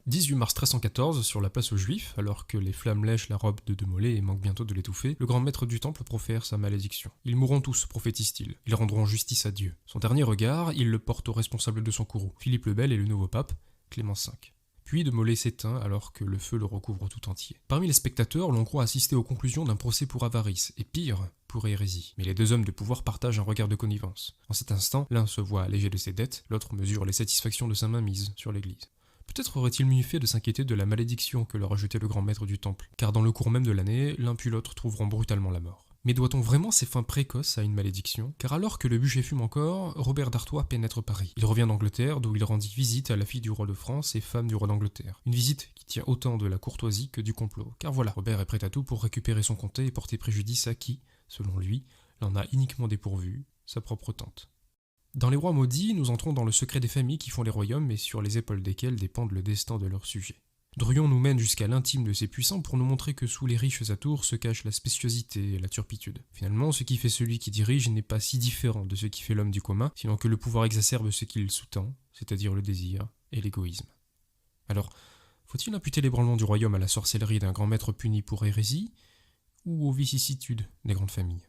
18 mars 1314, sur la place aux Juifs, alors que les flammes lèchent la robe de Demolay et manquent bientôt de l'étouffer, le grand maître du temple profère sa malédiction. Ils mourront tous, prophétise-t-il. Ils rendront justice à Dieu. Son dernier regard, il le porte au responsable de son courroux, Philippe le Bel et le nouveau pape, Clément V. Puis Demolay s'éteint alors que le feu le recouvre tout entier. Parmi les spectateurs, l'on croit assister aux conclusions d'un procès pour avarice, et pire, pour hérésie. Mais les deux hommes de pouvoir partagent un regard de connivence. En cet instant, l'un se voit allégé de ses dettes, l'autre mesure les satisfactions de sa mainmise sur l'Église. Peut-être aurait-il mieux fait de s'inquiéter de la malédiction que leur ajoutait le grand maître du temple, car dans le cours même de l'année, l'un puis l'autre trouveront brutalement la mort. Mais doit-on vraiment ces fins précoces à une malédiction? Car alors que le bûcher fume encore, Robert d'Artois pénètre Paris. Il revient d'Angleterre, d'où il rendit visite à la fille du roi de France et femme du roi d'Angleterre. Une visite qui tient autant de la courtoisie que du complot. Car voilà, Robert est prêt à tout pour récupérer son comté et porter préjudice à qui, selon lui, l'en a uniquement dépourvu, sa propre tante. Dans les rois maudits, nous entrons dans le secret des familles qui font les royaumes et sur les épaules desquelles dépendent le destin de leurs sujets. Druyon nous mène jusqu'à l'intime de ces puissants pour nous montrer que sous les riches atours se cache la spéciosité et la turpitude. Finalement, ce qui fait celui qui dirige n'est pas si différent de ce qui fait l'homme du commun, sinon que le pouvoir exacerbe ce qu'il sous-tend, c'est-à-dire le désir et l'égoïsme. Alors, faut-il imputer l'ébranlement du royaume à la sorcellerie d'un grand maître puni pour hérésie, ou aux vicissitudes des grandes familles ?